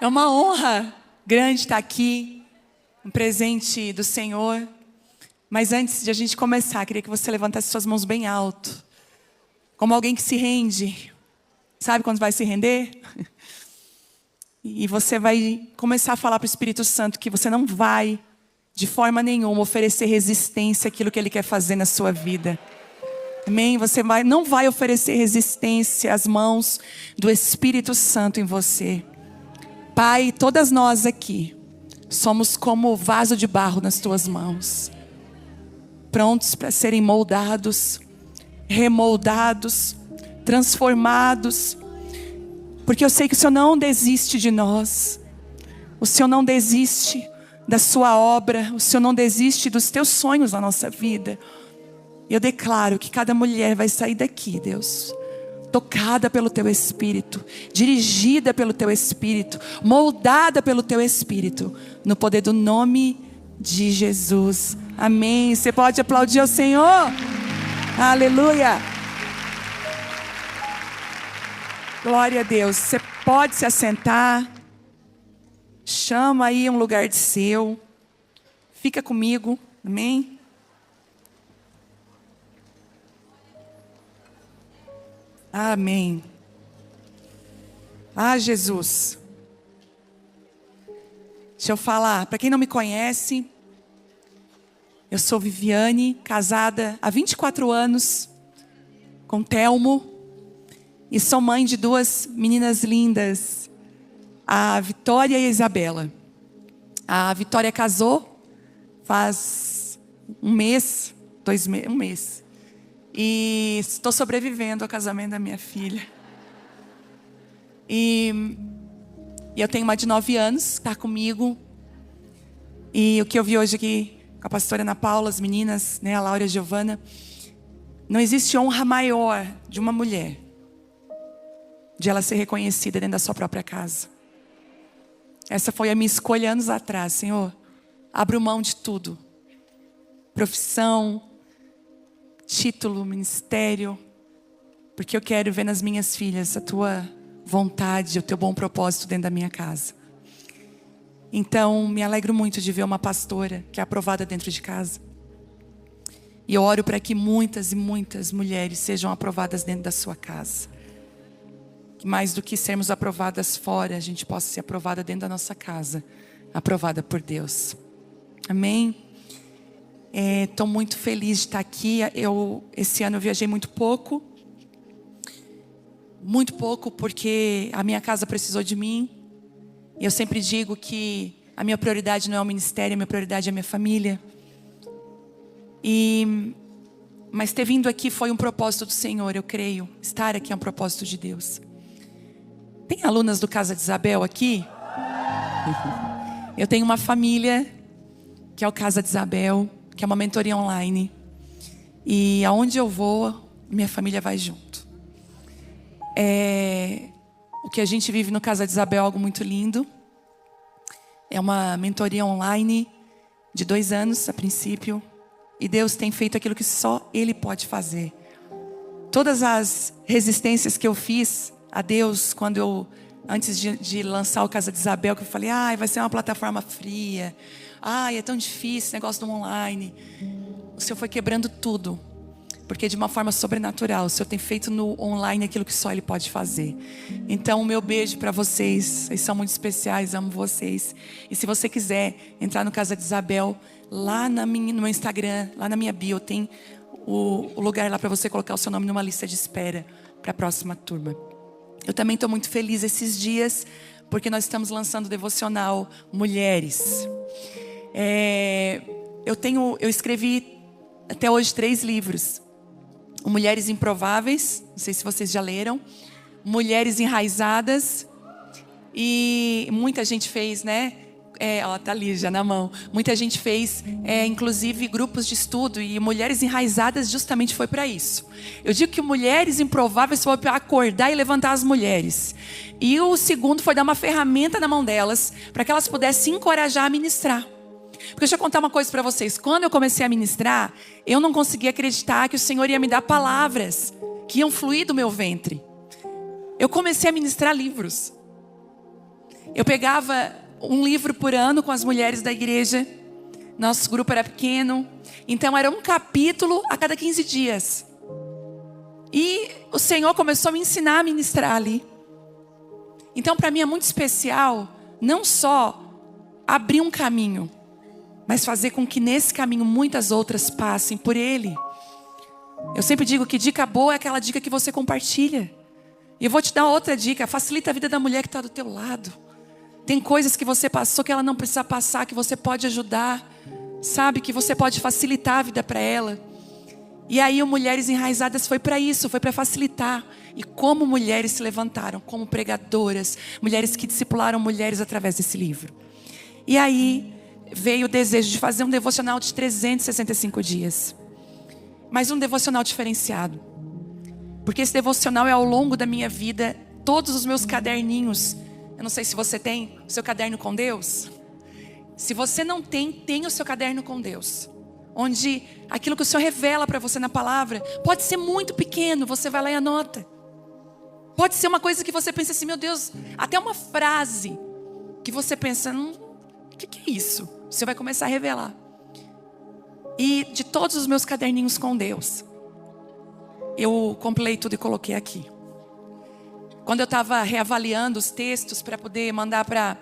É uma honra grande estar aqui, um presente do Senhor. Mas antes de a gente começar, queria que você levantasse suas mãos bem alto. Como alguém que se rende. Sabe quando vai se render? E você vai começar a falar para o Espírito Santo que você não vai, de forma nenhuma, oferecer resistência àquilo que Ele quer fazer na sua vida. Amém? Você não vai oferecer resistência às mãos do Espírito Santo em você. Pai, todas nós aqui somos como vaso de barro nas tuas mãos, prontos para serem moldados, remoldados, transformados, porque eu sei que o Senhor não desiste de nós, o Senhor não desiste da sua obra, o Senhor não desiste dos teus sonhos na nossa vida. Eu declaro que cada mulher vai sair daqui, Deus, tocada pelo Teu Espírito, dirigida pelo Teu Espírito, moldada pelo Teu Espírito, no poder do nome de Jesus. Amém. Você pode aplaudir ao Senhor? Aleluia. Glória a Deus. Você pode se assentar. Chama aí um lugar de seu. Fica comigo. Amém. Amém. Ah, Jesus. Deixa eu falar. Para quem não me conhece, eu sou Viviane, casada há 24 anos com Telmo. E sou mãe de duas meninas lindas, a Vitória e a Isabela. A Vitória casou faz um mês. E estou sobrevivendo ao casamento da minha filha. E eu tenho uma de 9 anos, que está comigo. E o que eu vi hoje aqui com a pastora Ana Paula, as meninas, né, a Laura e a Giovana. Não existe honra maior de uma mulher, de ela ser reconhecida dentro da sua própria casa. Essa foi a minha escolha anos atrás. Senhor, abro mão de tudo. Profissão, título, ministério, porque eu quero ver nas minhas filhas a tua vontade, o teu bom propósito dentro da minha casa. Então, me alegro muito de ver uma pastora que é aprovada dentro de casa. E eu oro para que muitas e muitas mulheres sejam aprovadas dentro da sua casa. Que mais do que sermos aprovadas fora, a gente possa ser aprovada dentro da nossa casa, aprovada por Deus. Amém? Estou muito feliz de estar aqui. Esse ano eu viajei muito pouco. Muito pouco porque a minha casa precisou de mim. E eu sempre digo que a minha prioridade não é o ministério, a minha prioridade é a minha família. Mas ter vindo aqui foi um propósito do Senhor, eu creio. Estar aqui é um propósito de Deus. Tem alunas do Casa de Isabel aqui? Eu tenho uma família que é o Casa de Isabel, que é uma mentoria online. E aonde eu vou, minha família vai junto. O que a gente vive no Casa de Isabel é algo muito lindo. É uma mentoria online de 2 anos a princípio. E Deus tem feito aquilo que só Ele pode fazer. Todas as resistências que eu fiz a Deus antes de lançar o Casa de Isabel, que eu falei, vai ser uma plataforma fria. É tão difícil esse negócio do online. O Senhor foi quebrando tudo. Porque de uma forma sobrenatural, o Senhor tem feito no online aquilo que só Ele pode fazer. Então o meu beijo para vocês. Vocês são muito especiais, amo vocês. E se você quiser entrar no Casa de Isabel, lá no meu Instagram, lá na minha bio, tem o lugar lá para você colocar o seu nome numa lista de espera para a próxima turma. Eu também estou muito feliz esses dias, porque nós estamos lançando o devocional Mulheres. Eu escrevi até hoje 3 livros. Mulheres Improváveis, não sei se vocês já leram. Mulheres Enraizadas. E muita gente fez, né? Tá ali já na mão. Muita gente fez, inclusive, grupos de estudo. E Mulheres Enraizadas justamente foi para isso. Eu digo que Mulheres Improváveis foi para acordar e levantar as mulheres. E o segundo foi dar uma ferramenta na mão delas, para que elas pudessem se encorajar a ministrar. Porque deixa eu contar uma coisa para vocês. Quando eu comecei a ministrar, eu não conseguia acreditar que o Senhor ia me dar palavras que iam fluir do meu ventre. Eu comecei a ministrar livros. Eu pegava um livro por ano com as mulheres da igreja. Nosso grupo era pequeno. Então era um capítulo a cada 15 dias. E o Senhor começou a me ensinar a ministrar ali. Então para mim é muito especial não só abrir um caminho, mas fazer com que nesse caminho muitas outras passem por ele. Eu sempre digo que dica boa é aquela dica que você compartilha. E eu vou te dar outra dica: facilita a vida da mulher que está do teu lado. Tem coisas que você passou que ela não precisa passar, que você pode ajudar, sabe? Que você pode facilitar a vida para ela. E aí o Mulheres Enraizadas foi para isso, foi para facilitar. E como mulheres se levantaram, como pregadoras, mulheres que discipularam mulheres através desse livro. E aí veio o desejo de fazer um devocional de 365 dias. Mas um devocional diferenciado. Porque esse devocional é ao longo da minha vida, todos os meus caderninhos. Eu não sei se você tem o seu caderno com Deus. Se você não tem, tenha o seu caderno com Deus. Onde aquilo que o Senhor revela para você na palavra, pode ser muito pequeno, você vai lá e anota. Pode ser uma coisa que você pensa assim, meu Deus, até uma frase que você pensa, o que é isso? O Senhor vai começar a revelar. E de todos os meus caderninhos com Deus, eu compilei tudo e coloquei aqui. Quando eu estava reavaliando os textos para poder mandar para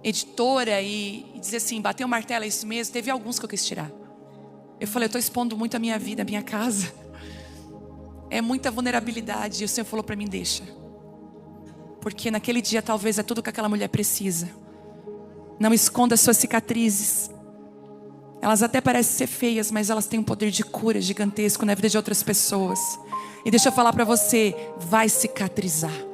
editora e dizer assim, bater o martelo, é isso mesmo, teve alguns que eu quis tirar. Eu falei, eu estou expondo muito a minha vida, a minha casa. É muita vulnerabilidade. E o Senhor falou para mim, deixa. Porque naquele dia talvez é tudo que aquela mulher precisa. Não esconda as suas cicatrizes. Elas até parecem ser feias, mas elas têm um poder de cura gigantesco na vida de outras pessoas. E deixa eu falar para você, vai cicatrizar.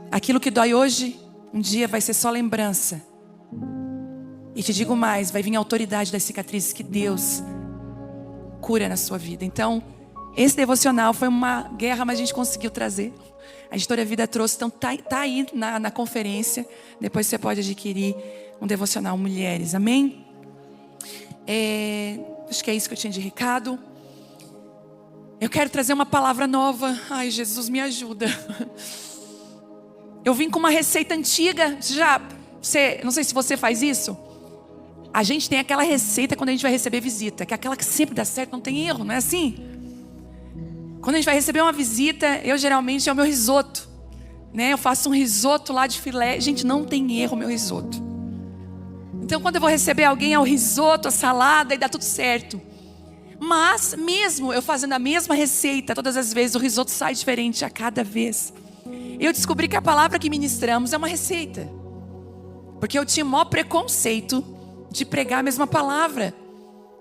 Aquilo que dói hoje, um dia vai ser só lembrança. E te digo mais, vai vir a autoridade das cicatrizes que Deus cura na sua vida. Então, esse devocional foi uma guerra, mas a gente conseguiu trazer. A Editora Vida trouxe, então tá aí na conferência. Depois você pode adquirir um devocional Mulheres, amém? Acho que é isso que eu tinha de recado. Eu quero trazer uma palavra nova. Ai, Jesus, me ajuda. Eu vim com uma receita antiga. Não sei se você faz isso. A gente tem aquela receita quando a gente vai receber visita, que é aquela que sempre dá certo, não tem erro, não é assim? Quando a gente vai receber uma visita, eu geralmente é o meu risoto, né? Eu faço um risoto lá de filé, gente, não tem erro o meu risoto. Então quando eu vou receber alguém, é o risoto, a salada e dá tudo certo. Mas mesmo eu fazendo a mesma receita, todas as vezes o risoto sai diferente a cada vez. Eu descobri que a palavra que ministramos é uma receita. Porque eu tinha o maior preconceito de pregar a mesma palavra.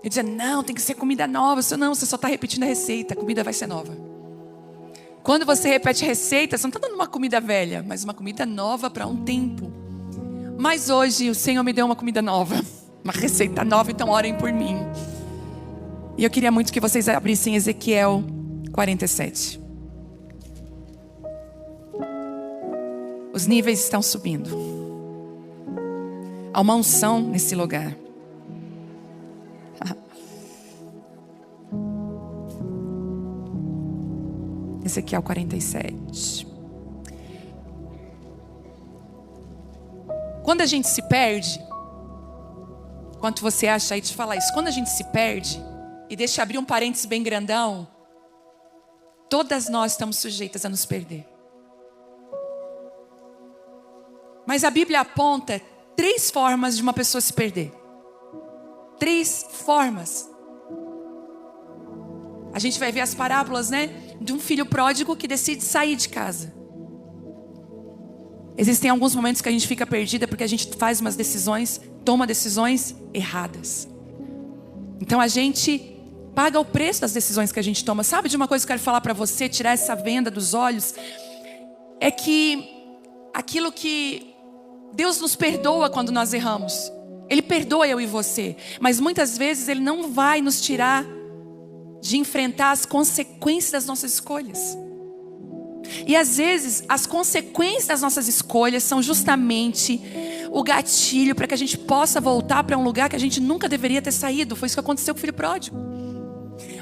Eu dizia, não, tem que ser comida nova. Não, você só está repetindo a receita, a comida vai ser nova. Quando você repete receita, você não está dando uma comida velha, mas uma comida nova para um tempo. Mas hoje o Senhor me deu uma comida nova, uma receita nova, então orem por mim. E eu queria muito que vocês abrissem Ezequiel 47. Os níveis estão subindo. Há uma unção nesse lugar. Ezequiel 47. Quando a gente se perde, quanto você acha aí de falar isso? Quando a gente se perde, e deixa eu abrir um parênteses bem grandão, todas nós estamos sujeitas a nos perder. Mas a Bíblia aponta 3 formas de uma pessoa se perder. 3 formas. A gente vai ver as parábolas, né? De um filho pródigo que decide sair de casa. Existem alguns momentos que a gente fica perdida porque a gente faz umas decisões, toma decisões erradas. Então a gente paga o preço das decisões que a gente toma. Sabe de uma coisa que eu quero falar para você, tirar essa venda dos olhos? É que aquilo que Deus nos perdoa quando nós erramos. Ele perdoa eu e você. Mas muitas vezes Ele não vai nos tirar de enfrentar as consequências das nossas escolhas. E às vezes as consequências das nossas escolhas são justamente o gatilho para que a gente possa voltar para um lugar que a gente nunca deveria ter saído. Foi isso que aconteceu com o filho pródigo.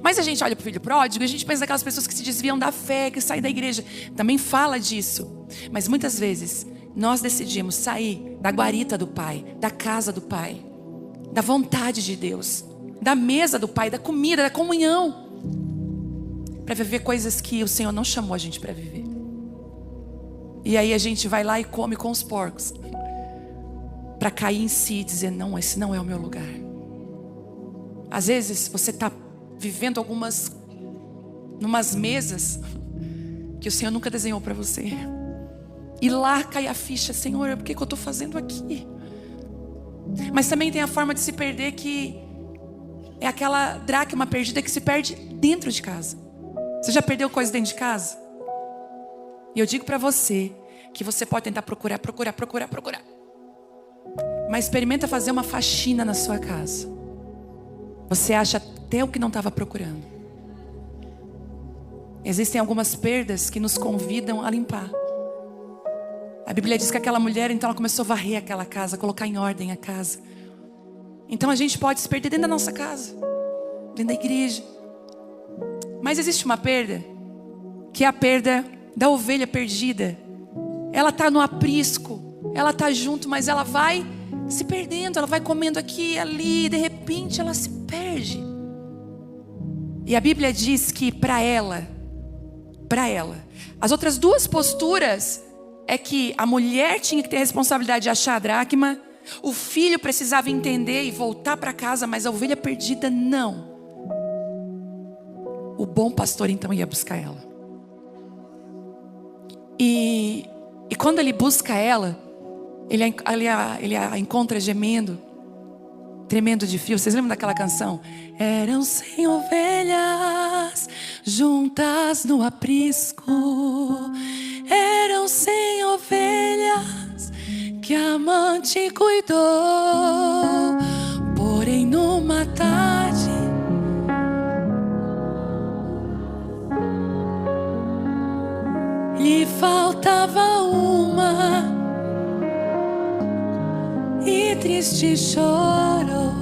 Mas a gente olha para o filho pródigo e a gente pensa naquelas pessoas que se desviam da fé, que saem da igreja. Também fala disso. Mas muitas vezes nós decidimos sair da guarita do Pai, da casa do Pai, da vontade de Deus, da mesa do Pai, da comida, da comunhão, para viver coisas que o Senhor não chamou a gente para viver. E aí a gente vai lá e come com os porcos, para cair em si e dizer: não, esse não é o meu lugar. Às vezes você está vivendo numas mesas que o Senhor nunca desenhou para você. E lá cai a ficha: Senhor, por que eu estou fazendo aqui? Mas também tem a forma de se perder, que é aquela dracma perdida que se perde dentro de casa. Você já perdeu coisa dentro de casa? E eu digo para você que você pode tentar procurar. Mas experimenta fazer uma faxina na sua casa. Você acha até o que não estava procurando. Existem algumas perdas que nos convidam a limpar. A Bíblia diz que aquela mulher, então, ela começou a varrer aquela casa, colocar em ordem a casa. Então a gente pode se perder dentro da nossa casa, dentro da igreja. Mas existe uma perda, que é a perda da ovelha perdida. Ela está no aprisco, ela está junto, mas ela vai se perdendo, ela vai comendo aqui e ali, e de repente ela se perde. E a Bíblia diz que para ela, as outras duas posturas é que a mulher tinha que ter a responsabilidade de achar a dracma, o filho precisava entender e voltar para casa, mas a ovelha perdida não. O bom pastor então ia buscar ela. E quando ele busca ela, ele a encontra gemendo, tremendo de frio. Vocês lembram daquela canção? Eram 100 ovelhas juntas no aprisco. Eram 100 ovelhas que a amante cuidou. Porém numa tarde lhe faltava uma, e triste chorou.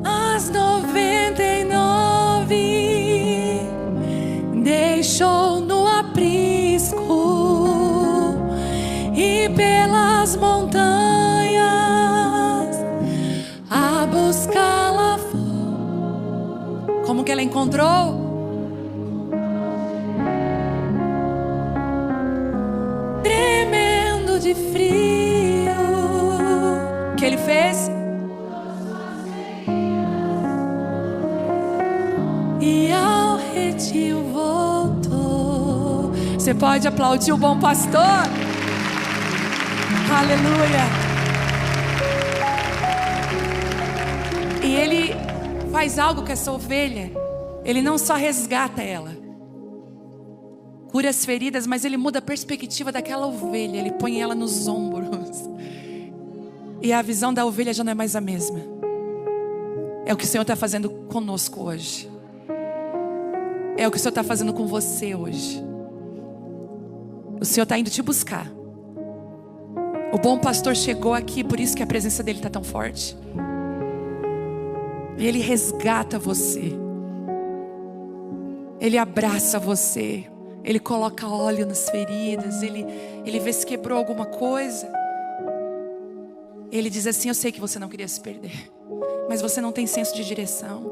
As 99 deixou no aprisco, e pelas montanhas a buscá-la foi. Como que ela encontrou? Tremendo de frio. O que ele fez? E ao redil voltou. Você pode aplaudir o bom pastor? Aleluia. E ele faz algo com essa ovelha. Ele não só resgata ela, cura as feridas, mas ele muda a perspectiva daquela ovelha. Ele põe ela nos ombros. E a visão da ovelha já não é mais a mesma. É o que o Senhor está fazendo conosco hoje. É o que o Senhor está fazendo com você hoje. O Senhor está indo te buscar. O bom pastor chegou aqui, por isso que a presença dele está tão forte. E ele resgata você. Ele abraça você. Ele coloca óleo nas feridas. Ele vê se quebrou alguma coisa. Ele diz assim: eu sei que você não queria se perder, mas você não tem senso de direção.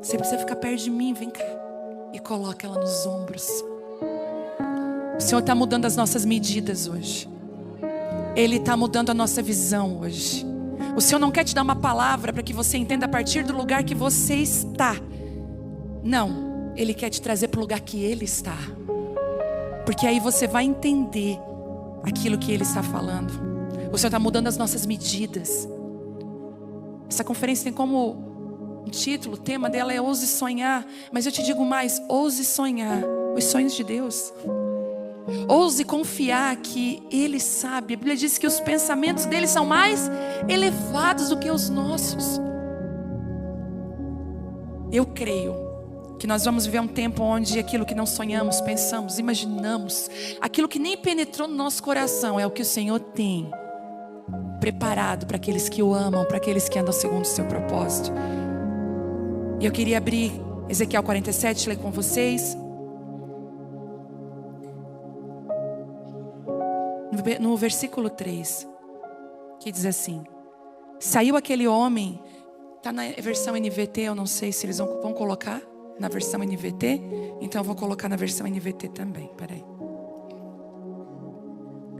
Você precisa ficar perto de mim, vem cá. E coloca ela nos ombros. O Senhor está mudando as nossas medidas hoje. Ele está mudando a nossa visão hoje. O Senhor não quer te dar uma palavra para que você entenda a partir do lugar que você está. Não, Ele quer te trazer para o lugar que Ele está. Porque aí você vai entender aquilo que Ele está falando. O Senhor está mudando as nossas medidas. Essa conferência tem como um título, o tema dela é Ouse Sonhar. Mas eu te digo mais, ouse sonhar os sonhos de Deus. Ouse confiar que Ele sabe. A Bíblia diz que os pensamentos dele são mais elevados do que os nossos. Eu creio que nós vamos viver um tempo onde aquilo que não sonhamos, pensamos, imaginamos, aquilo que nem penetrou no nosso coração, é o que o Senhor tem preparado para aqueles que o amam, para aqueles que andam segundo o seu propósito. E eu queria abrir Ezequiel 47, ler com vocês. no versículo 3, que diz assim: saiu aquele homem, está na versão NVT, eu não sei se eles vão colocar na versão NVT, então eu vou colocar na versão NVT também, peraí.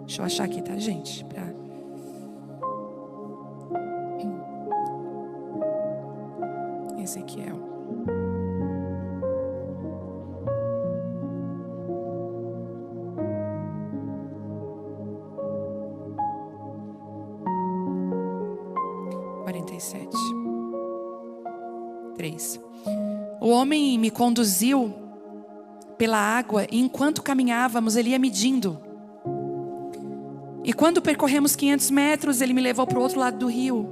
Deixa eu achar aqui, tá, gente? Ezequiel. O homem me conduziu pela água e enquanto caminhávamos ele ia medindo. E quando percorremos 500 metros ele me levou para o outro lado do rio.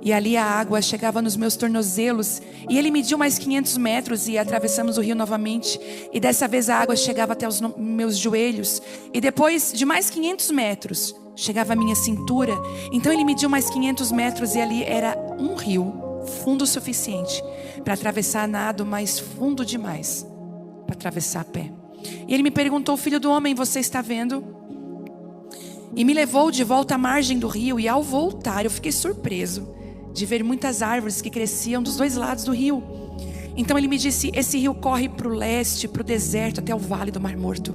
E ali a água chegava nos meus tornozelos. E ele mediu mais 500 metros e atravessamos o rio novamente. E dessa vez a água chegava até os meus joelhos. E depois de mais 500 metros chegava a minha cintura. Então ele mediu mais 500 metros e ali era um rio fundo o suficiente para atravessar a nado, mas fundo demais para atravessar a pé. E ele me perguntou: filho do homem, você está vendo? E me levou de volta à margem do rio. E ao voltar eu fiquei surpreso de ver muitas árvores que cresciam dos dois lados do rio. Então ele me disse: esse rio corre para o leste, para o deserto, até o vale do Mar Morto.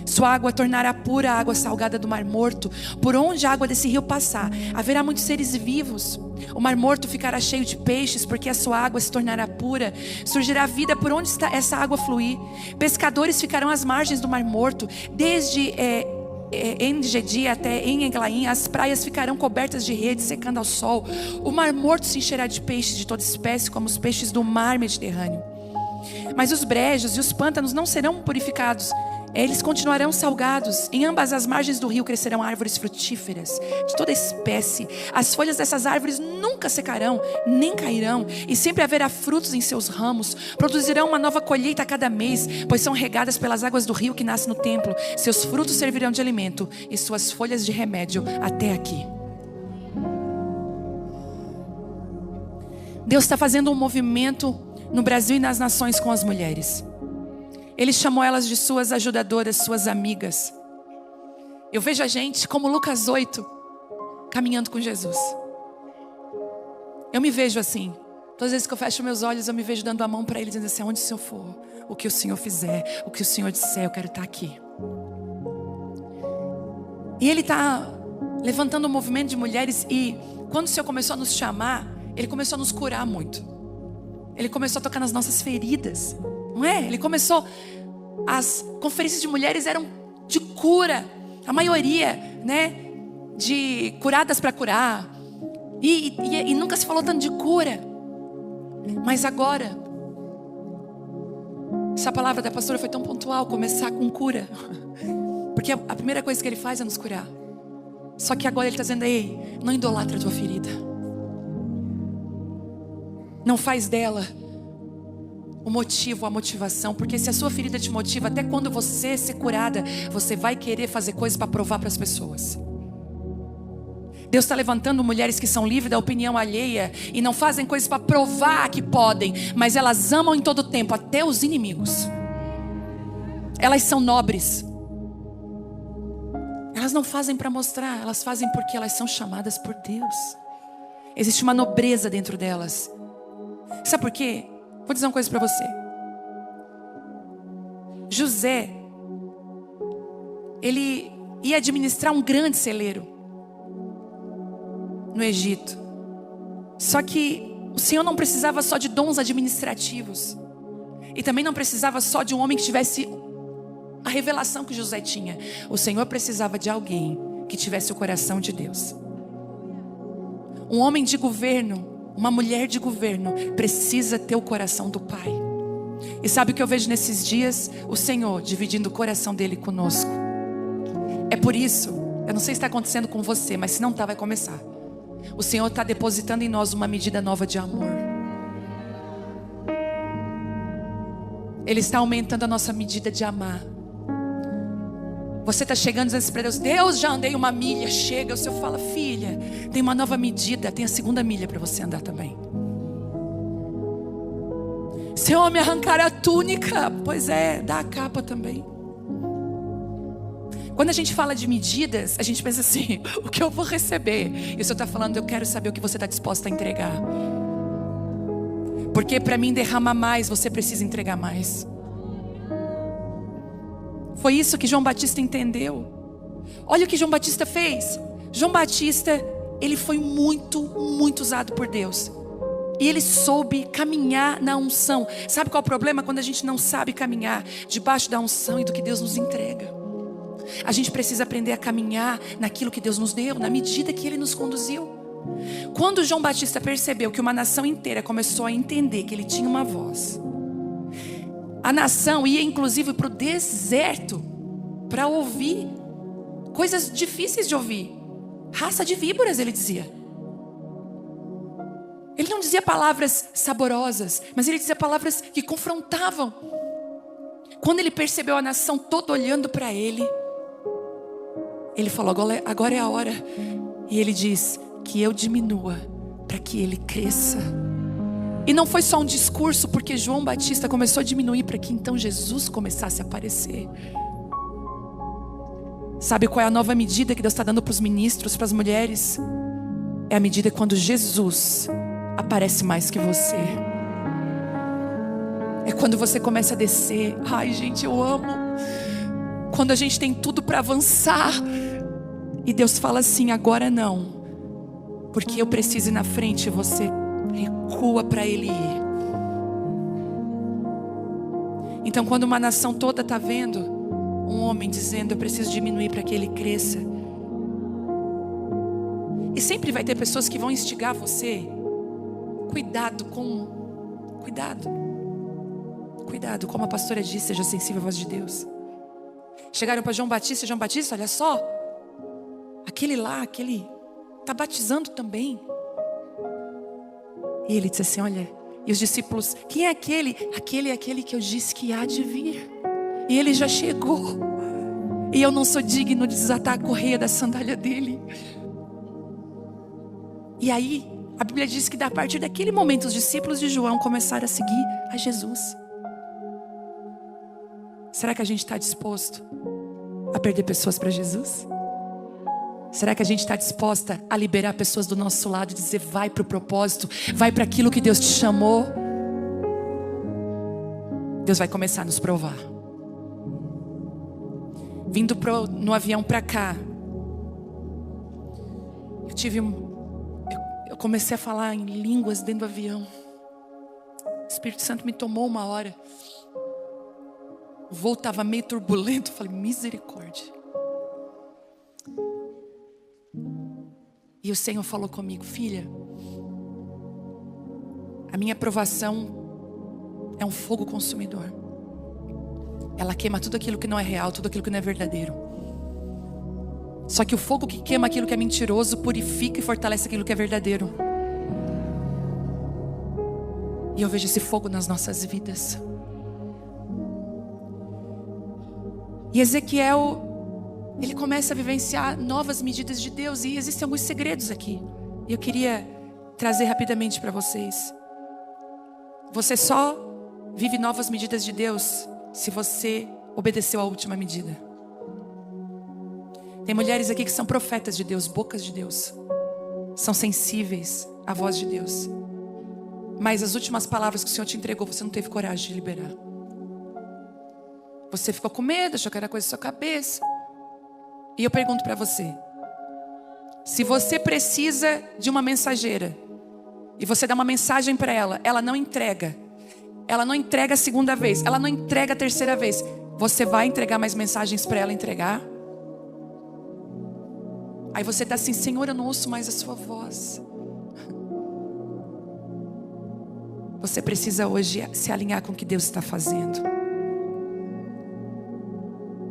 Sua água tornará pura a água salgada do Mar Morto. Por onde a água desse rio passar, haverá muitos seres vivos. O Mar Morto ficará cheio de peixes, porque a sua água se tornará pura. Surgirá vida por onde está essa água fluir. Pescadores ficarão às margens do Mar Morto. Desde En-Gedi até En-Eglaim, as praias ficarão cobertas de redes, secando ao sol. O Mar Morto se encherá de peixes de toda espécie, como os peixes do mar Mediterrâneo. Mas os brejos e os pântanos não serão purificados. Eles continuarão salgados. Em ambas as margens do rio crescerão árvores frutíferas de toda espécie. As folhas dessas árvores nunca secarão, nem cairão, e sempre haverá frutos em seus ramos. Produzirão uma nova colheita a cada mês, pois são regadas pelas águas do rio que nasce no templo. Seus frutos servirão de alimento e suas folhas de remédio até aqui. Deus está fazendo um movimento no Brasil e nas nações com as mulheres. Ele chamou elas de suas ajudadoras, suas amigas. Eu vejo a gente como Lucas 8, caminhando com Jesus. Eu me vejo assim. Todas as vezes que eu fecho meus olhos, eu me vejo dando a mão para Ele, dizendo assim: onde o Senhor for, o que o Senhor fizer, o que o Senhor disser, eu quero estar aqui. E Ele está levantando um movimento de mulheres. E quando o Senhor começou a nos chamar, Ele começou a nos curar muito. Ele começou a tocar nas nossas feridas. Não é? Ele começou. As conferências de mulheres eram de cura. A maioria, né? De curadas para curar. E nunca se falou tanto de cura. Mas agora, essa palavra da pastora foi tão pontual. Começar com cura. Porque a primeira coisa que Ele faz é nos curar. Só que agora Ele está dizendo: ei, não idolatra a tua ferida. Não faz dela o motivo, a motivação. Porque se a sua ferida te motiva, até quando você ser curada, você vai querer fazer coisas para provar para as pessoas. Deus está levantando mulheres que são livres da opinião alheia e não fazem coisas para provar que podem, mas elas amam em todo tempo, até os inimigos. Elas são nobres. Elas não fazem para mostrar, elas fazem porque elas são chamadas por Deus. Existe uma nobreza dentro delas. Sabe por quê? Vou dizer uma coisa para você. José, ele ia administrar um grande celeiro no Egito. Só que o Senhor não precisava só de dons administrativos. E também não precisava só de um homem que tivesse a revelação que José tinha. O Senhor precisava de alguém que tivesse o coração de Deus. Um homem de governo, uma mulher de governo precisa ter o coração do Pai. E sabe o que eu vejo nesses dias? O Senhor dividindo o coração dele conosco. É por isso, eu não sei se está acontecendo com você, mas se não está, vai começar. O Senhor está depositando em nós uma medida nova de amor. Ele está aumentando a nossa medida de amar. Você está chegando e dizendo para Deus: Deus, já andei uma milha, chega. O Senhor fala: filha, tem uma nova medida, tem a segunda milha para você andar também. Senhor, me arrancar a túnica. Pois é, dá a capa também. Quando a gente fala de medidas, a gente pensa assim, o que eu vou receber? E o Senhor está falando, eu quero saber o que você está disposto a entregar. Porque para mim derramar mais, você precisa entregar mais. Foi isso que João Batista entendeu. Olha o que João Batista fez. João Batista, ele foi muito usado por Deus. E ele soube caminhar na unção. Sabe qual é o problema? Quando a gente não sabe caminhar debaixo da unção e do que Deus nos entrega. A gente precisa aprender a caminhar naquilo que Deus nos deu, na medida que Ele nos conduziu. Quando João Batista percebeu que uma nação inteira começou a entender que ele tinha uma voz, a nação ia inclusive para o deserto para ouvir coisas difíceis de ouvir. Raça de víboras, ele dizia. Ele não dizia palavras saborosas, mas ele dizia palavras que confrontavam. Quando ele percebeu a nação toda olhando para ele, ele falou, agora é a hora. E ele diz, que eu diminua para que ele cresça. E não foi só um discurso, porque João Batista começou a diminuir para que então Jesus começasse a aparecer. Sabe qual é a nova medida que Deus está dando para os ministros, para as mulheres? É a medida quando Jesus aparece mais que você. É quando você começa a descer. Ai, gente, eu amo quando a gente tem tudo para avançar e Deus fala assim, agora não, porque eu preciso ir na frente, e você recua para Ele ir. Então quando uma nação toda está vendo um homem dizendo, eu preciso diminuir para que ele cresça, e sempre vai ter pessoas que vão instigar você, cuidado, como a pastora disse, seja sensível à voz de Deus. Chegaram para João Batista, olha só, aquele está batizando também. E ele disse assim, olha, e os discípulos, quem é aquele? Aquele é aquele que eu disse que há de vir, e ele já chegou, e eu não sou digno de desatar a correia da sandália dele. E aí a Bíblia diz que a partir daquele momento os discípulos de João começaram a seguir a Jesus. Será que a gente está disposto a perder pessoas para Jesus? Será que a gente está disposta a liberar pessoas do nosso lado e dizer, vai para o propósito, vai para aquilo que Deus te chamou? Deus vai começar a nos provar. Vindo no avião para cá, eu comecei a falar em línguas dentro do avião. O Espírito Santo me tomou uma hora. O voo estava meio turbulento. Eu falei, misericórdia. E o Senhor falou comigo, filha, a minha aprovação é um fogo consumidor. Ela queima tudo aquilo que não é real, tudo aquilo que não é verdadeiro. Só que o fogo que queima aquilo que é mentiroso purifica e fortalece aquilo que é verdadeiro. E eu vejo esse fogo nas nossas vidas. E Ezequiel, ele começa a vivenciar novas medidas de Deus. E existem alguns segredos aqui. E eu queria trazer rapidamente para vocês. Você só vive novas medidas de Deus se você obedeceu à última medida. Tem mulheres aqui que são profetas de Deus, bocas de Deus. São sensíveis à voz de Deus. Mas as últimas palavras que o Senhor te entregou, você não teve coragem de liberar. Você ficou com medo, achou que era coisa da sua cabeça. E eu pergunto para você, se você precisa de uma mensageira e você dá uma mensagem para ela, ela não entrega a segunda vez, ela não entrega a terceira vez, você vai entregar mais mensagens para ela entregar? Aí você está assim, Senhor, eu não ouço mais a sua voz. Você precisa hoje se alinhar com o que Deus está fazendo.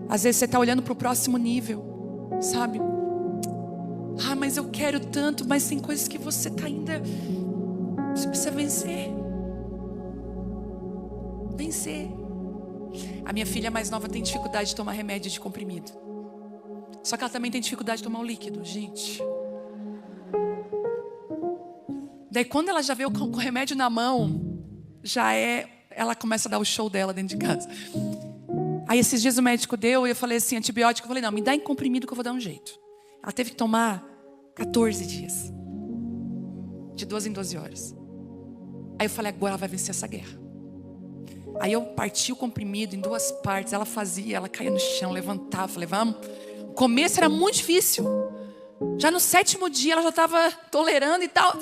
Às vezes você está olhando para o próximo nível, sabe? Ah, mas eu quero tanto, mas tem coisas que você está ainda... Você precisa vencer. Vencer. A minha filha mais nova tem dificuldade de tomar remédio de comprimido. Só que ela também tem dificuldade de tomar o líquido, gente. Daí quando ela já vê com o remédio na mão, ela começa a dar o show dela dentro de casa. Aí esses dias o médico deu e eu falei assim, antibiótico. Eu falei, não, me dá em comprimido que eu vou dar um jeito. Ela teve que tomar 14 dias. De 12 em 12 horas. Aí eu falei, agora ela vai vencer essa guerra. Aí eu parti o comprimido em 2 partes. Ela fazia, ela caía no chão, levantava. Falei, vamos. O começo era muito difícil. Já no 7º dia ela já estava tolerando e tal.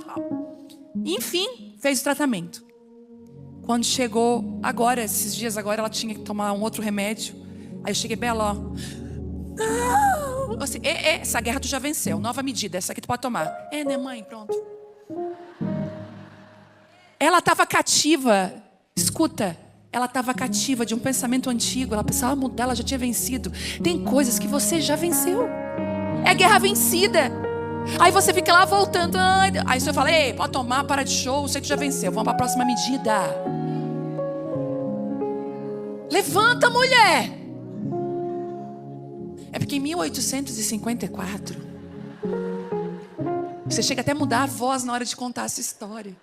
Enfim, fez o tratamento. Quando chegou agora, esses dias agora, ela tinha que tomar um outro remédio. Aí eu cheguei, Bela, ó. Não! Assim, essa guerra tu já venceu. Nova medida, essa aqui tu pode tomar. Né, mãe? Pronto. Ela estava cativa. Escuta. Ela estava cativa de um pensamento antigo. Ela precisava mudar, ela já tinha vencido. Tem coisas que você já venceu. É guerra vencida. Aí você fica lá voltando. Aí você fala, ei, pode tomar, para de show. Sei que já venceu, vamos para a próxima medida. Levanta, mulher. É porque em 1854 você chega até a mudar a voz na hora de contar essa história.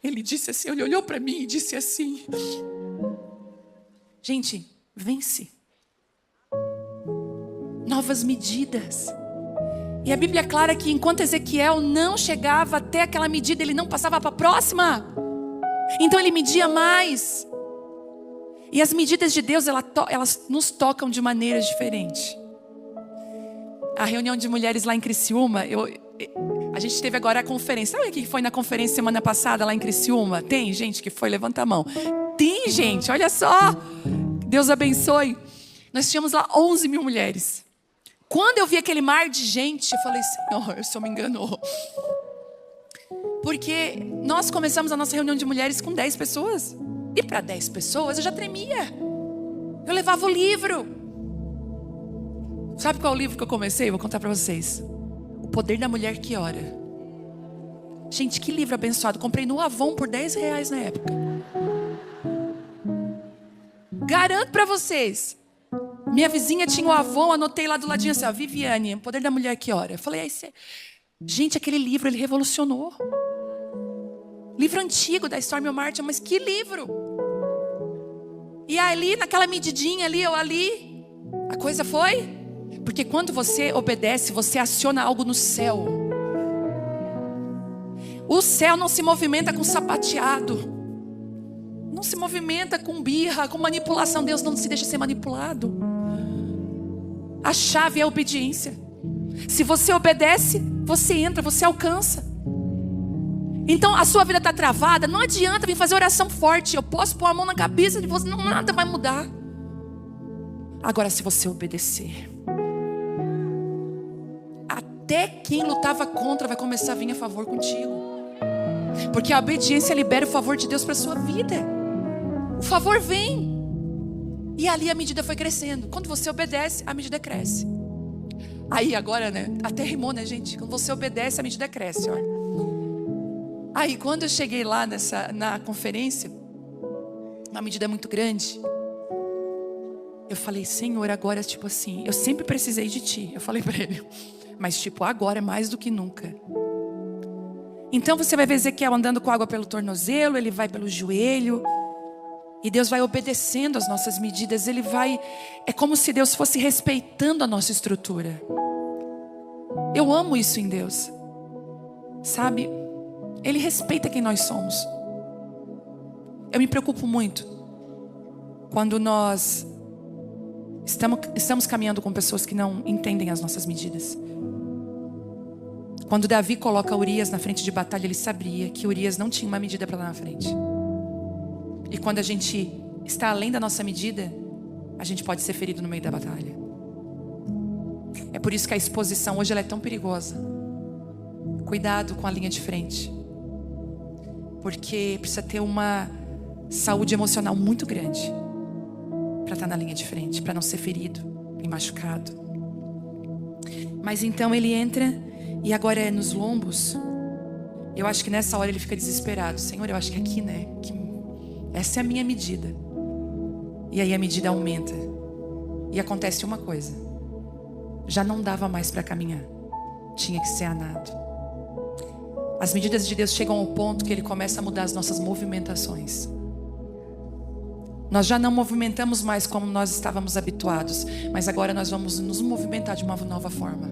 Ele disse assim, ele olhou para mim e disse assim: gente, vence. Novas medidas. E a Bíblia é clara que enquanto Ezequiel não chegava até aquela medida, ele não passava para a próxima. Então ele media mais. E as medidas de Deus, elas nos tocam de maneiras diferentes. A reunião de mulheres lá em Criciúma, a gente teve agora a conferência. Sabe o que foi na conferência semana passada lá em Criciúma? Tem gente que foi? Levanta a mão. Tem gente, olha só. Deus abençoe. Nós tínhamos lá 11 mil mulheres. Quando eu vi aquele mar de gente, eu falei, Senhor, o Senhor me enganou. Porque nós começamos a nossa reunião de mulheres com 10 pessoas. E para 10 pessoas eu já tremia. Eu levava o livro. Sabe qual é o livro que eu comecei? Vou contar para vocês. O Poder da Mulher que Ora. Gente, que livro abençoado. Comprei no Avon por R$10 na época. Garanto para vocês. Minha vizinha tinha o Avon, anotei lá do ladinho assim, ó, Viviane, O Poder da Mulher que Ora. Eu falei, gente, aquele livro, ele revolucionou. Livro antigo da Stormy Martin, mas que livro. E ali, naquela medidinha ali, a coisa foi. Porque quando você obedece, você aciona algo no céu. O céu não se movimenta com sapateado. Não se movimenta com birra, com manipulação. Deus não se deixa ser manipulado. A chave é a obediência. Se você obedece, você entra, você alcança. Então a sua vida está travada. Não adianta vir fazer oração forte. Eu posso pôr a mão na cabeça de você, nada vai mudar. Agora se você obedecer, até quem lutava contra vai começar a vir a favor contigo. Porque a obediência libera o favor de Deus para a sua vida. O favor vem. E ali a medida foi crescendo. Quando você obedece, a medida cresce. Aí agora, né? Até rimou, né, gente? Quando você obedece, a medida cresce, olha. Aí quando eu cheguei lá na conferência, uma medida muito grande, eu falei, Senhor, agora tipo assim, eu sempre precisei de Ti. Eu falei para Ele, mas tipo, agora é mais do que nunca. Então você vai ver Ezequiel andando com água pelo tornozelo, ele vai pelo joelho. E Deus vai obedecendo as nossas medidas. É como se Deus fosse respeitando a nossa estrutura. Eu amo isso em Deus. Sabe? Ele respeita quem nós somos. Eu me preocupo muito quando nós estamos caminhando com pessoas que não entendem as nossas medidas. Quando Davi coloca Urias na frente de batalha, ele sabia que Urias não tinha uma medida para lá na frente. E quando a gente está além da nossa medida, a gente pode ser ferido no meio da batalha. É por isso que a exposição hoje ela é tão perigosa. Cuidado com a linha de frente. Porque precisa ter uma saúde emocional muito grande para estar na linha de frente, para não ser ferido e machucado. Mas então ele entra e agora é nos lombos. Eu acho que nessa hora ele fica desesperado. Senhor, eu acho que aqui, né? Essa é a minha medida. E aí a medida aumenta. E acontece uma coisa. Já não dava mais para caminhar. Tinha que ser a nado. As medidas de Deus chegam ao ponto que Ele começa a mudar as nossas movimentações. Nós já não movimentamos mais como nós estávamos habituados, mas agora nós vamos nos movimentar de uma nova forma.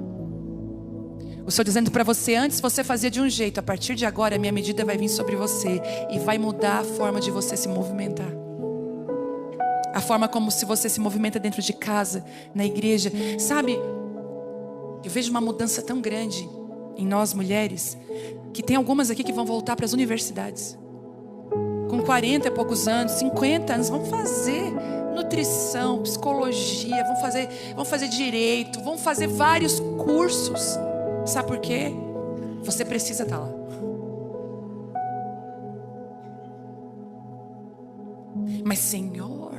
O Senhor dizendo para você: antes você fazia de um jeito, a partir de agora a minha medida vai vir sobre você e vai mudar a forma de você se movimentar. A forma como se você se movimenta dentro de casa, na igreja. Sabe, eu vejo uma mudança tão grande em nós mulheres, que tem algumas aqui que vão voltar para as universidades. Com 40 e poucos anos, 50 anos, vão fazer nutrição, psicologia, vão fazer direito, vão fazer vários cursos. Sabe por quê? Você precisa estar lá. Mas Senhor,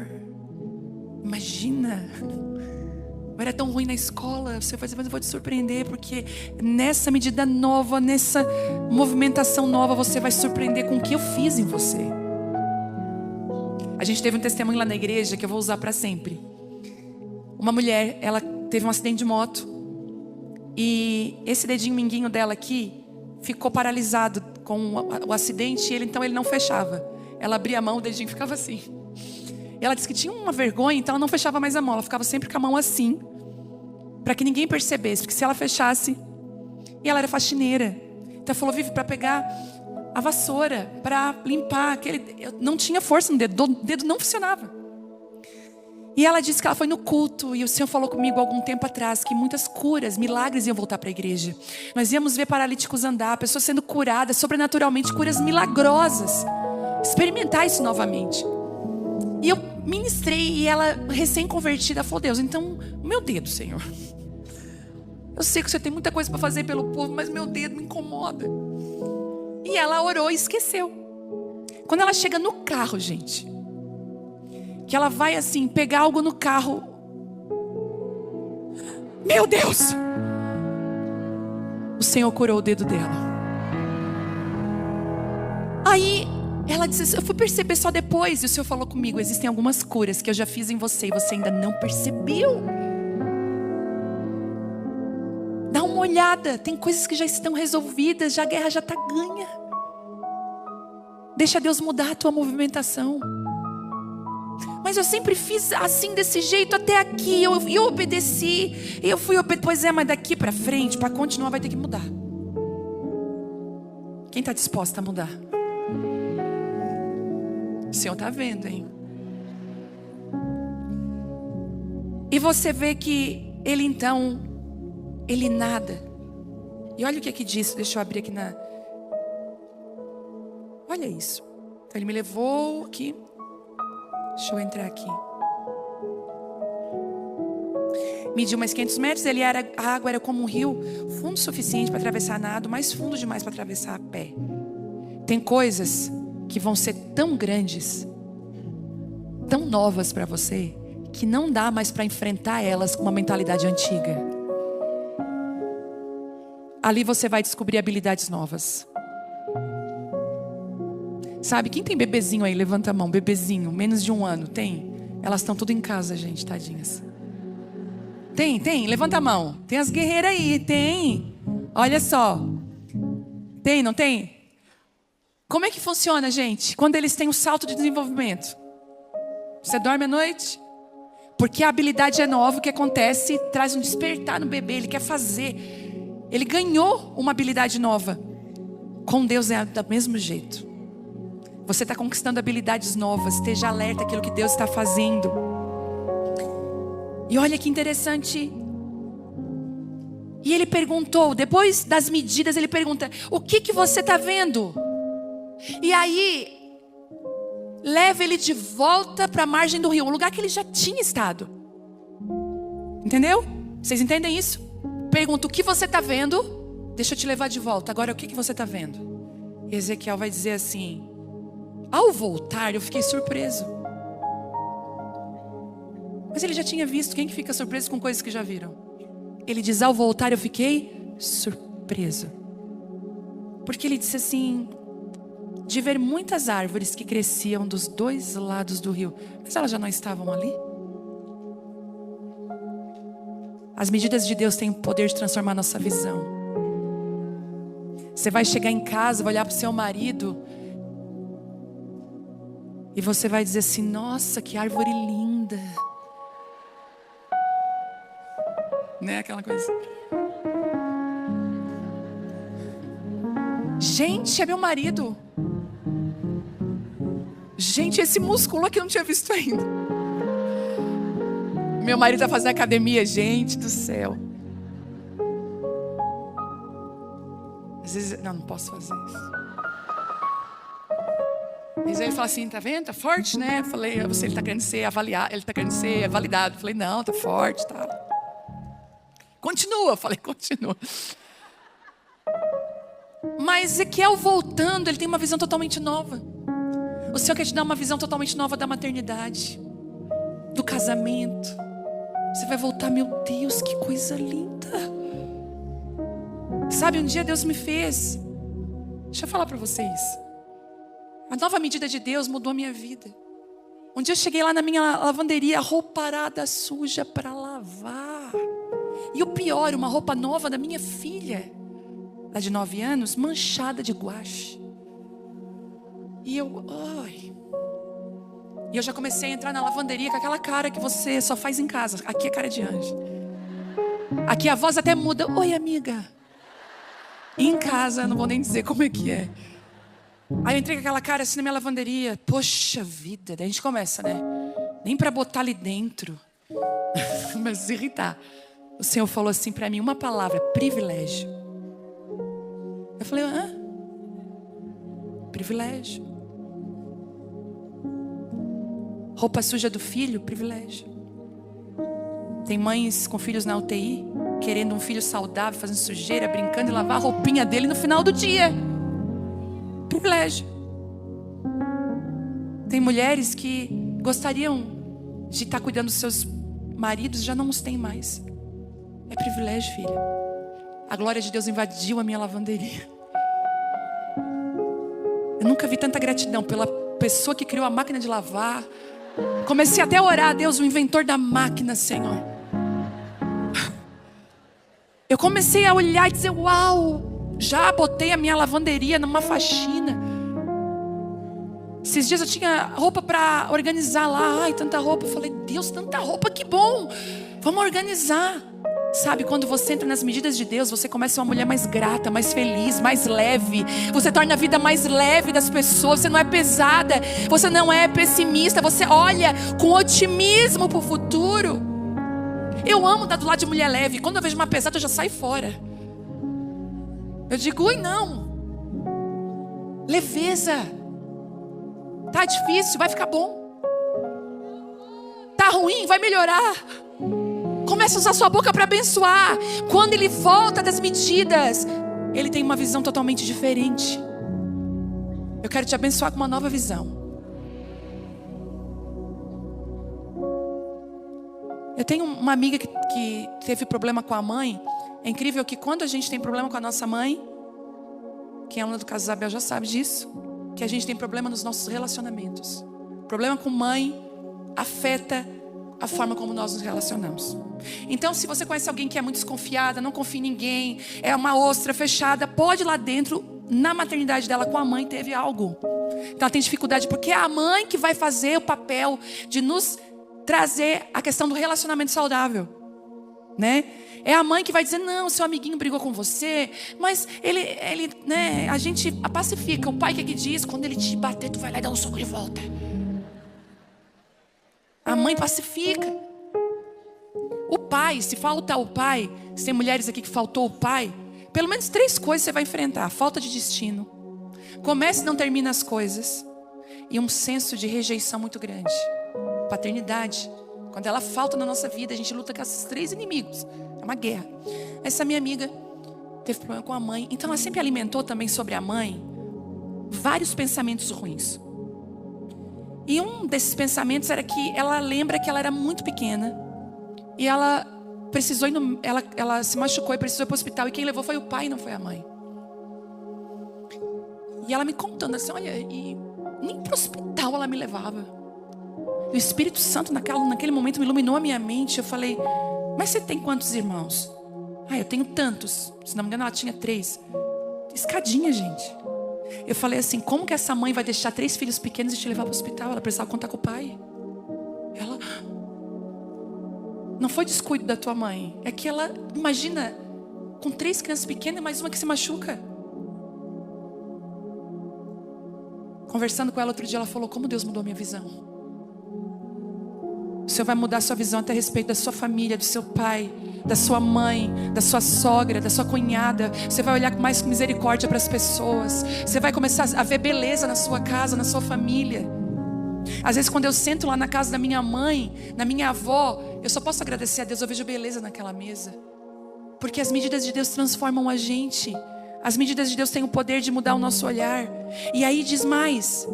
imagina, eu era tão ruim na escola. Você vai dizer: mas eu vou te surpreender, porque nessa medida nova, nessa movimentação nova, você vai surpreender com o que eu fiz em você. A gente teve um testemunho lá na igreja que eu vou usar para sempre. Uma mulher, ela teve um acidente de moto, e esse dedinho minguinho dela aqui ficou paralisado com o acidente, e então ele não fechava. Ela abria a mão, o dedinho ficava assim. E ela disse que tinha uma vergonha, então ela não fechava mais a mão. Ela ficava sempre com a mão assim, para que ninguém percebesse, porque se ela fechasse... E ela era faxineira. Então ela falou: Vivi, para pegar a vassoura, para limpar aquele... Eu não tinha força no dedo, o dedo não funcionava. E ela disse que ela foi no culto, e o Senhor falou comigo algum tempo atrás que muitas curas, milagres iam voltar para a igreja. Nós íamos ver paralíticos andar, pessoas sendo curadas sobrenaturalmente, curas milagrosas. Experimentar isso novamente. E eu ministrei, e ela, recém-convertida, falou: Deus, então, o meu dedo, Senhor. Eu sei que você tem muita coisa para fazer pelo povo, mas meu dedo me incomoda. E ela orou e esqueceu. Quando ela chega no carro, gente, que ela vai assim, pegar algo no carro. Meu Deus! O Senhor curou o dedo dela. Aí ela disse: eu fui perceber só depois. E o Senhor falou comigo: existem algumas curas que eu já fiz em você e você ainda não percebeu. Dá uma olhada, tem coisas que já estão resolvidas, já a guerra já está ganha. Deixa Deus mudar a tua movimentação. Mas eu sempre fiz assim, desse jeito até aqui, eu obedeci, eu fui obedecendo. Pois é, mas daqui para frente, para continuar, vai ter que mudar. Quem está disposto a mudar? O Senhor está vendo, hein? E você vê que ele então, ele nada. E olha o que aqui diz, deixa eu abrir aqui na... Olha isso. Então ele me levou aqui. Deixa eu entrar aqui. Mediu mais 500 metros, a água era como um rio, fundo suficiente para atravessar nado, mas fundo demais para atravessar a pé. Tem coisas que vão ser tão grandes, tão novas para você, que não dá mais para enfrentar elas com uma mentalidade antiga. Ali você vai descobrir habilidades novas. Sabe, quem tem bebezinho aí? Levanta a mão, bebezinho, menos de 1 ano, tem? Elas estão tudo em casa, gente, tadinhas. Tem, levanta a mão. Tem as guerreiras aí, tem. Olha só. Tem, não tem? Como é que funciona, gente? Quando eles têm um salto de desenvolvimento. Você dorme à noite? Porque a habilidade é nova, o que acontece? Traz um despertar no bebê, ele quer fazer. Ele ganhou uma habilidade nova. Com Deus é do mesmo jeito. Você está conquistando habilidades novas. Esteja alerta àquilo que Deus está fazendo. E olha que interessante. E ele perguntou, depois das medidas, ele pergunta: o que você está vendo? E aí, leva ele de volta para a margem do rio, um lugar que ele já tinha estado. Entendeu? Vocês entendem isso? Pergunta: o que você está vendo? Deixa eu te levar de volta. Agora, o que você está vendo? E Ezequiel vai dizer assim: ao voltar, eu fiquei surpreso. Mas ele já tinha visto. Quem que fica surpreso com coisas que já viram? Ele diz: ao voltar, eu fiquei surpreso. Porque ele disse assim: de ver muitas árvores que cresciam dos 2 lados do rio. Mas elas já não estavam ali? As medidas de Deus têm o poder de transformar nossa visão. Você vai chegar em casa, vai olhar para o seu marido. E você vai dizer assim: nossa, que árvore linda. Né, aquela coisa. Gente, é meu marido. Gente, esse músculo aqui eu não tinha visto ainda. Meu marido está fazendo academia, gente do céu. Às vezes, não posso fazer isso. Mas aí ele fala assim: tá vendo? Tá forte, né? Eu falei: ele está querendo ser avaliado, ele está querendo ser validado. Eu falei: não, tá forte, tá. Continua, eu falei: continua. Mas Ezequiel voltando, ele tem uma visão totalmente nova. O Senhor quer te dar uma visão totalmente nova da maternidade, do casamento. Você vai voltar: meu Deus, que coisa linda. Sabe, um dia Deus me fez. Deixa eu falar para vocês. A nova medida de Deus mudou a minha vida. Um dia eu cheguei lá na minha lavanderia, roupa parada suja para lavar. E o pior, uma roupa nova da minha filha, lá de 9 anos, manchada de guache. E eu já comecei a entrar na lavanderia com aquela cara que você só faz em casa. Aqui é cara de anjo. Aqui a voz até muda: oi, amiga. E em casa, não vou nem dizer como é que é. Aí eu entrei com aquela cara assim na minha lavanderia. Poxa vida, daí a gente começa, né? Nem para botar ali dentro. Começa a se irritar. O Senhor falou assim para mim uma palavra: privilégio. Eu falei: hã? Privilégio. Roupa suja do filho, privilégio. Tem mães com filhos na UTI, querendo um filho saudável, fazendo sujeira, brincando e lavar a roupinha dele no final do dia. Privilégio. Tem mulheres que gostariam de estar cuidando dos seus maridos e já não os tem mais. É privilégio, filha. A glória de Deus invadiu a minha lavanderia. Eu nunca vi tanta gratidão pela pessoa que criou a máquina de lavar. Comecei até a orar a Deus, o inventor da máquina, Senhor. Eu comecei a olhar e dizer: uau, já botei a minha lavanderia numa faxina. Esses dias eu tinha roupa para organizar lá. Ai, tanta roupa. Eu falei: Deus, tanta roupa, que bom. Vamos organizar. Sabe, quando você entra nas medidas de Deus, você começa uma mulher mais grata, mais feliz, mais leve. Você torna a vida mais leve das pessoas. Você não é pesada, você não é pessimista. Você olha com otimismo para o futuro. Eu amo estar do lado de mulher leve. Quando eu vejo uma pesada, eu já saio fora. Eu digo: ui, não. Leveza. Tá difícil, vai ficar bom. Tá ruim, vai melhorar. Comece a usar sua boca para abençoar. Quando ele volta das medidas, ele tem uma visão totalmente diferente. Eu quero te abençoar com uma nova visão. Eu tenho uma amiga que teve problema com a mãe. É incrível que quando a gente tem problema com a nossa mãe, quem é aluna do caso Isabel já sabe disso, que a gente tem problema nos nossos relacionamentos. Problema com mãe afeta a forma como nós nos relacionamos. Então, se você conhece alguém que é muito desconfiada, não confia em ninguém, é uma ostra fechada, pode ir lá dentro, na maternidade dela com a mãe, teve algo. Então, ela tem dificuldade, porque é a mãe que vai fazer o papel de nos trazer a questão do relacionamento saudável, né? É a mãe que vai dizer: não, seu amiguinho brigou com você, mas ele, né, a gente pacifica. O pai que diz: quando ele te bater, tu vai lá e dá um soco de volta. A mãe pacifica. O pai, se falta o pai, se tem mulheres aqui que faltou o pai, pelo menos 3 coisas você vai enfrentar: falta de destino, começa e não termina as coisas, e um senso de rejeição muito grande. Paternidade, quando ela falta na nossa vida, a gente luta com esses 3 inimigos. É uma guerra. Essa minha amiga teve problema com a mãe, então ela sempre alimentou também sobre a mãe vários pensamentos ruins. E um desses pensamentos era que ela lembra que ela era muito pequena e ela precisou ir ela se machucou e precisou ir para o hospital, e quem levou foi o pai, não foi a mãe. E ela me contando assim: olha, e nem para o hospital ela me levava. E o Espírito Santo naquele momento me iluminou a minha mente. Eu falei: mas você tem quantos irmãos? Ah, eu tenho tantos. Se não me engano, ela tinha 3. Escadinha, gente. Eu falei assim, como que essa mãe vai deixar 3 filhos pequenos e te levar para o hospital? Ela precisava contar com o pai. Ela... Não foi descuido da tua mãe. É que ela, imagina, com 3 crianças pequenas e mais uma que se machuca. Conversando com ela outro dia, ela falou, como Deus mudou a minha visão. O Senhor vai mudar a sua visão até a respeito da sua família, do seu pai, da sua mãe, da sua sogra, da sua cunhada. Você vai olhar com mais misericórdia para as pessoas. Você vai começar a ver beleza na sua casa, na sua família. Às vezes quando eu sento lá na casa da minha mãe, na minha avó, eu só posso agradecer a Deus, eu vejo beleza naquela mesa. Porque as medidas de Deus transformam a gente. As medidas de Deus têm o poder de mudar o nosso olhar. E aí diz mais.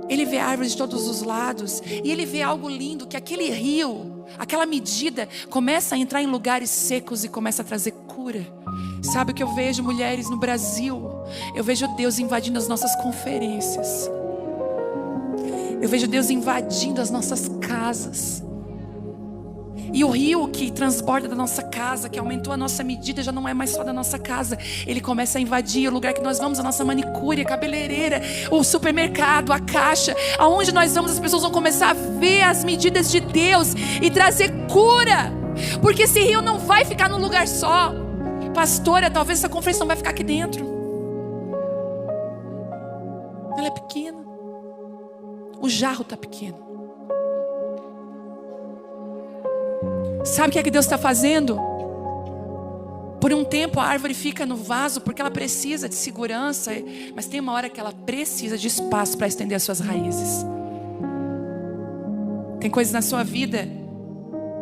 Ele vê árvores de todos os lados. E ele vê algo lindo, que aquele rio, aquela medida, começa a entrar em lugares secos e começa a trazer cura. Sabe o que eu vejo, mulheres, no Brasil? Eu vejo Deus invadindo as nossas conferências. Eu vejo Deus invadindo as nossas casas. E o rio que transborda da nossa casa, que aumentou a nossa medida, já não é mais só da nossa casa. Ele começa a invadir o lugar que nós vamos, a nossa manicure, a cabeleireira, o supermercado, a caixa. Aonde nós vamos, as pessoas vão começar a ver as medidas de Deus e trazer cura. Porque esse rio não vai ficar num lugar só. Pastora, talvez essa conferência não vai ficar aqui dentro. Ela é pequena. O jarro está pequeno. Sabe o que é que Deus está fazendo? Por um tempo a árvore fica no vaso porque ela precisa de segurança, mas tem uma hora que ela precisa de espaço para estender as suas raízes. Tem coisas na sua vida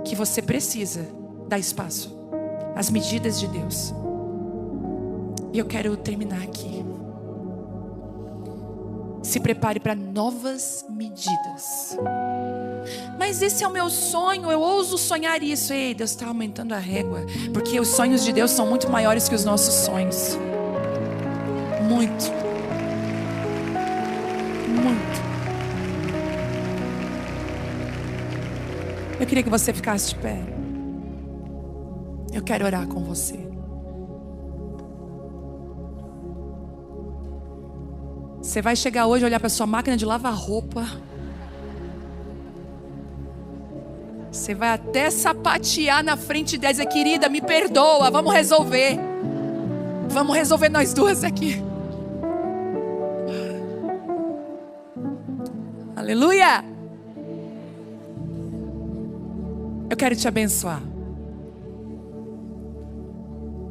que você precisa dar espaço. As medidas de Deus. E eu quero terminar aqui. Se prepare para novas medidas. Mas esse é o meu sonho, eu ouso sonhar isso. Ei, Deus está aumentando a régua. Porque os sonhos de Deus são muito maiores que os nossos sonhos. Muito. Muito. Eu queria que você ficasse de pé. Eu quero orar com você. Você vai chegar hoje, olhar para sua máquina de lavar roupa. Você vai até sapatear na frente dela e dizer, querida, me perdoa, vamos resolver. Vamos resolver nós duas aqui. Aleluia! Eu quero te abençoar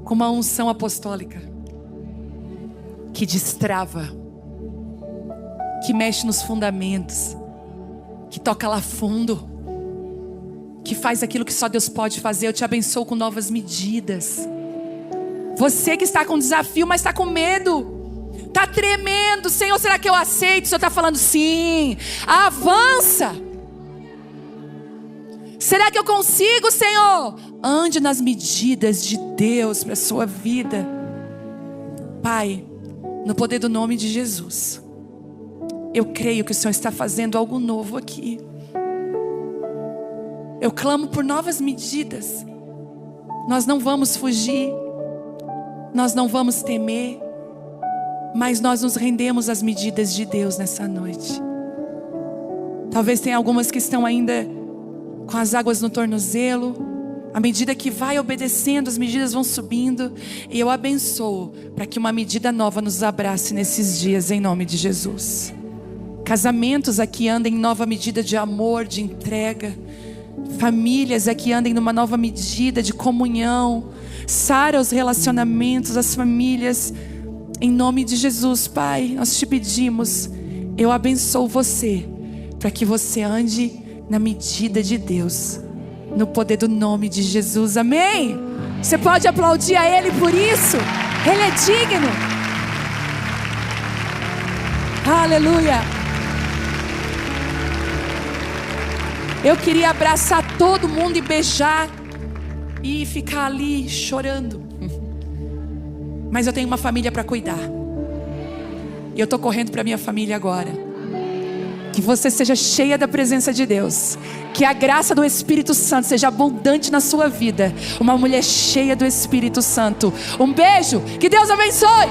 com uma unção apostólica que destrava, que mexe nos fundamentos, que toca lá fundo, que faz aquilo que só Deus pode fazer. Eu te abençoo com novas medidas. Você que está com desafio, mas está com medo, está tremendo. Senhor, será que eu aceito? O Senhor está falando sim. Avança. Será que eu consigo, Senhor? Ande nas medidas de Deus para a sua vida. Pai, no poder do nome de Jesus, eu creio que o Senhor está fazendo algo novo aqui. Eu clamo por novas medidas. Nós não vamos fugir. Nós não vamos temer. Mas nós nos rendemos às medidas de Deus nessa noite. Talvez tenha algumas que estão ainda com as águas no tornozelo. À medida que vai obedecendo, as medidas vão subindo. E eu abençoo para que uma medida nova nos abrace nesses dias, em nome de Jesus. Casamentos aqui andem em nova medida de amor, de entrega. Famílias aqui andem numa nova medida de comunhão. Sara os relacionamentos, as famílias. Em nome de Jesus, Pai, nós te pedimos. Eu abençoo você, para que você ande na medida de Deus, no poder do nome de Jesus, amém? Você pode aplaudir a Ele por isso. Ele é digno. Aleluia. Eu queria abraçar todo mundo e beijar e ficar ali chorando. Mas eu tenho uma família para cuidar. E eu estou correndo para minha família agora. Que você seja cheia da presença de Deus. Que a graça do Espírito Santo seja abundante na sua vida. Uma mulher cheia do Espírito Santo. Um beijo. Que Deus abençoe.